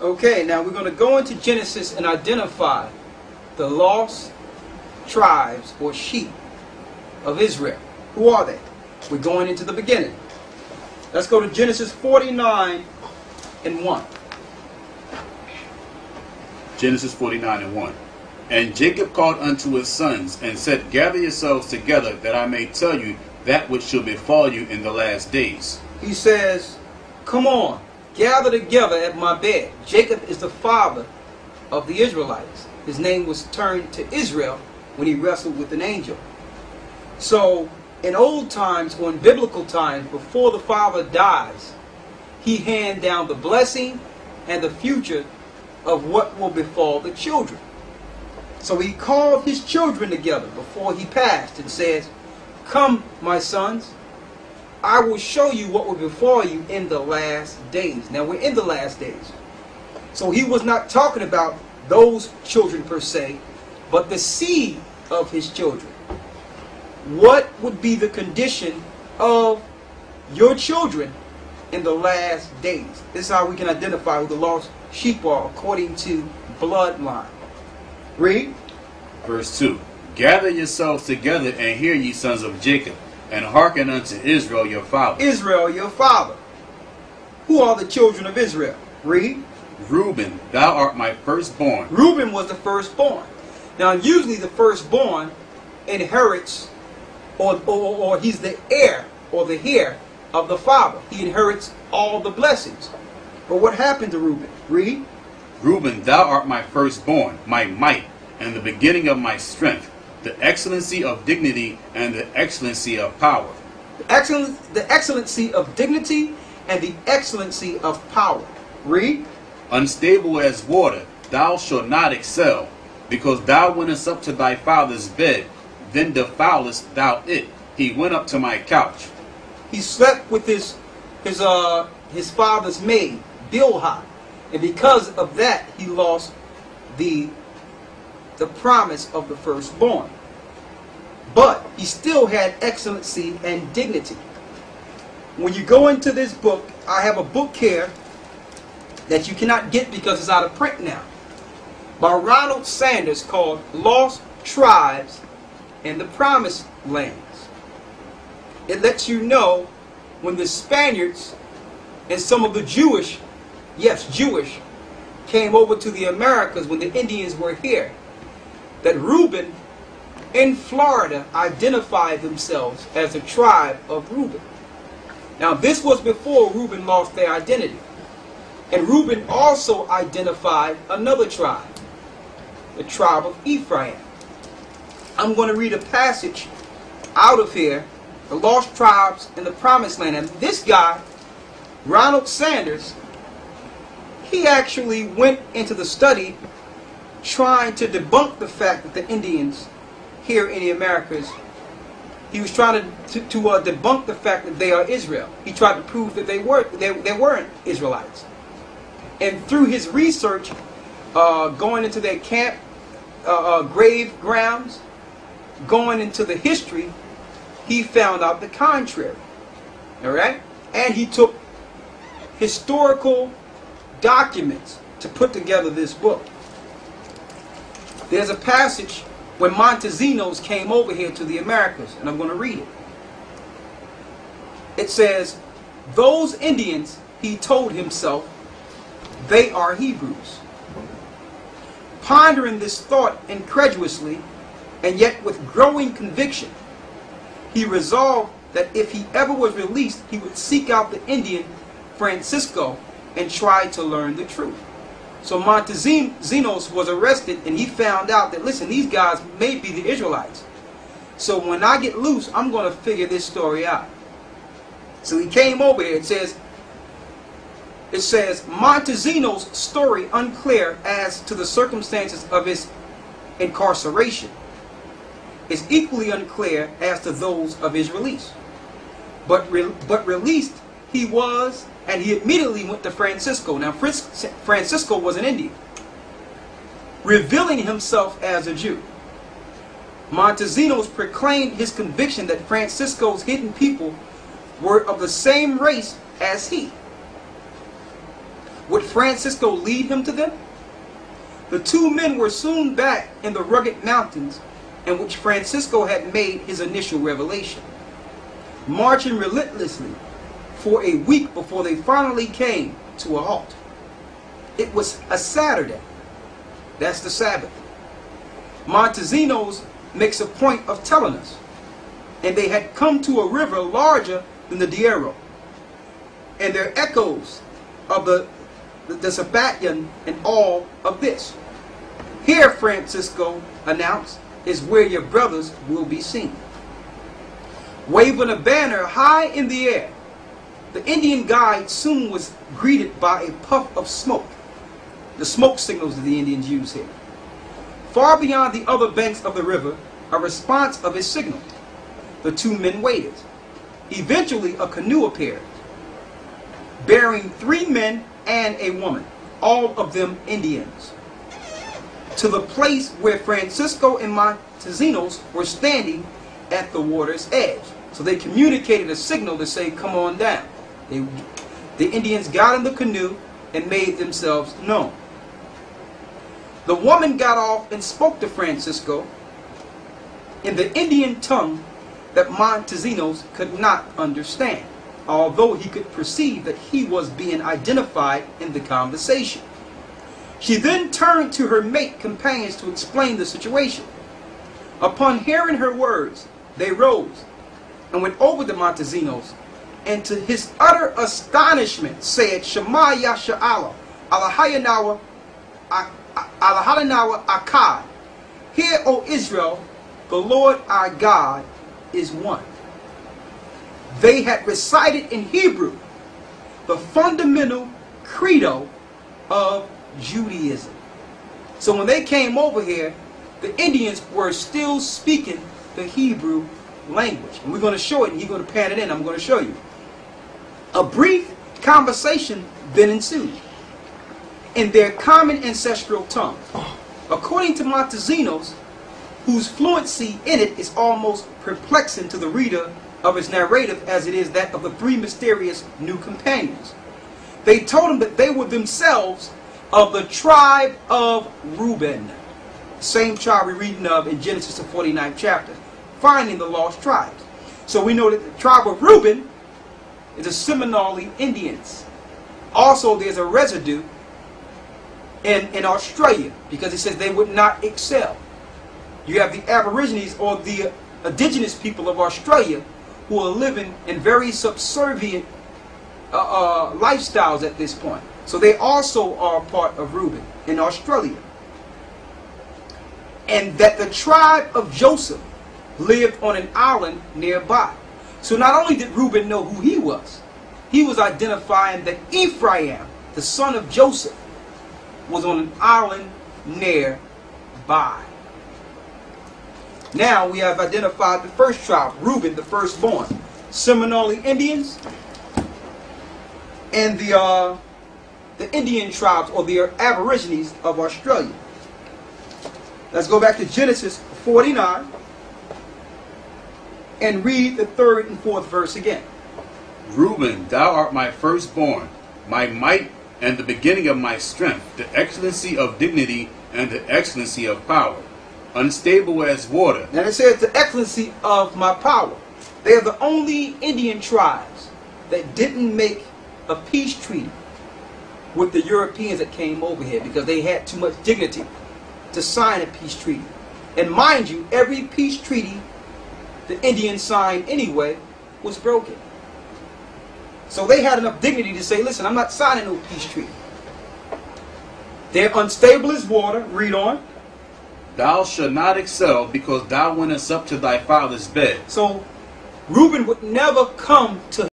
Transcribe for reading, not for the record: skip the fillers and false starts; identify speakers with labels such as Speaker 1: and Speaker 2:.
Speaker 1: Okay, now we're going to go into Genesis and identify the lost tribes or sheep of Israel. Who are they? We're going into the beginning. Let's go to Genesis 49 and 1.
Speaker 2: Genesis 49 and 1. And Jacob called unto his sons, and said, Gather yourselves together, that I may tell you that which shall befall you in the last days.
Speaker 1: He says, come on, gather together at my bed. Jacob is the father of the Israelites. His name was turned to Israel when he wrestled with an angel. So, in old times, or in biblical times, before the father dies, he hands down the blessing and the future of what will befall the children. So he called his children together before he passed and says, come, my sons, I will show you what will befall you in the last days. Now we're in the last days. So he was not talking about those children per se, but the seed of his children. What would be the condition of your children in the last days? This is how we can identify who the lost sheep are according to bloodline. Read.
Speaker 2: Verse 2. Gather yourselves together, and hear ye sons of Jacob, and hearken unto Israel your father.
Speaker 1: Israel your father. Who are the children of Israel? Read.
Speaker 2: Reuben, thou art my firstborn.
Speaker 1: Reuben was the firstborn. Now usually the firstborn inherits, or he's the heir or the heir of the father. He inherits all the blessings. But what happened to Reuben? Read.
Speaker 2: Reuben, thou art my firstborn, my might, and the beginning of my strength, the excellency of dignity and the excellency of power.
Speaker 1: The excellency of dignity and the excellency of power. Read.
Speaker 2: Unstable as water, thou shalt not excel, because thou wentest up to thy father's bed, then defoulest thou it. He went up to my couch.
Speaker 1: He slept with his father's maid, Bilhah, and because of that he lost the promise of the firstborn. But he still had excellency and dignity. When you go into this book, I have a book here that you cannot get because it's out of print now, by Ronald Sanders, called Lost Tribes in the Promised Lands. It lets you know when the Spaniards and some of the Jewish, came over to the Americas when the Indians were here, that Reuben in Florida identified themselves as the tribe of Reuben. Now this was before Reuben lost their identity. And Reuben also identified another tribe, the tribe of Ephraim. I'm going to read a passage out of here, the lost tribes in the promised land. And this guy, Ronald Sanders, he actually went into the study trying to debunk the fact that the Indians here in the Americas, he was trying to debunk the fact that they are Israel. He tried to prove that they weren't Israelites. And through his research, going into their camp, grave grounds, going into the history, he found out the contrary. Alright? And he took historical documents to put together this book. There's a passage when Montesinos came over here to the Americas, and I'm going to read it. It says, those Indians, he told himself, they are Hebrews. Pondering this thought incredulously, and yet with growing conviction, he resolved that if he ever was released, he would seek out the Indian Francisco and try to learn the truth. So Montesinos was arrested, and he found out that, listen, these guys may be the Israelites. So when I get loose, I'm going to figure this story out. So he came over here. It says, Montesinos' story unclear as to the circumstances of his incarceration is equally unclear as to those of his release. But released he was, and he immediately went to Francisco. Now Francisco was an Indian, revealing himself as a Jew. Montesinos proclaimed his conviction that Francisco's hidden people were of the same race as he. Would Francisco lead him to them? The two men were soon back in the rugged mountains in which Francisco had made his initial revelation, marching relentlessly for a week before they finally came to a halt. It was a Saturday. That's the Sabbath. Montesinos makes a point of telling us, and they had come to a river larger than the Duero, and there are echoes of the Sabbatean and all of this. Here, Francisco announced, is where your brothers will be seen. Waving a banner high in the air, the Indian guide soon was greeted by a puff of smoke, the smoke signals that the Indians use here. Far beyond the other banks of the river, a response of his signal. The two men waited. Eventually, a canoe appeared, bearing 3 men and a woman, all of them Indians, to the place where Francisco and Montesinos were standing at the water's edge. So they communicated a signal to say, come on down. The Indians got in the canoe and made themselves known. The woman got off and spoke to Francisco in the Indian tongue that Montesinos could not understand, although he could perceive that he was being identified in the conversation. She then turned to her mate companions to explain the situation. Upon hearing her words, they rose and went over to Montesinos, and to his utter astonishment said, Shema Yasha Allah, Alahayanawa Akkad. Hear, O Israel, the Lord our God is one. They had recited in Hebrew the fundamental credo of Judaism. So when they came over here, the Indians were still speaking the Hebrew language. And we're going to show it, and you're going to pan it in. I'm going to show you. A brief conversation then ensued in their common ancestral tongue. According to Montesinos, whose fluency in it is almost perplexing to the reader of his narrative as it is that of the 3 mysterious new companions, they told him that they were themselves of the tribe of Reuben, the same tribe we're reading of in Genesis the 49th chapter, finding the lost tribes. So we know that the tribe of Reuben is the Seminole Indians. Also, there's a residue in Australia, because it says they would not excel. You have the Aborigines, or the indigenous people of Australia, who are living in very subservient lifestyles at this point. So they also are part of Reuben in Australia. And that the tribe of Joseph lived on an island nearby. So not only did Reuben know who he was identifying that Ephraim, the son of Joseph, was on an island nearby. Now we have identified the first tribe, Reuben, the firstborn, Seminole Indians, and the Indian tribes, or the Aborigines of Australia. Let's go back to Genesis 49 and read the 3rd and 4th verse again.
Speaker 2: Reuben, thou art my firstborn, my might and the beginning of my strength, the excellency of dignity and the excellency of power, unstable as water.
Speaker 1: Now it says the excellency of my power. They are the only Indian tribes that didn't make a peace treaty with the Europeans that came over here, because they had too much dignity to sign a peace treaty. And mind you, every peace treaty the Indians signed anyway was broken. So they had enough dignity to say, listen, I'm not signing no peace treaty. They're unstable as water. Read on.
Speaker 2: Thou shalt not excel, because thou wentest up to thy father's bed.
Speaker 1: So Reuben would never come to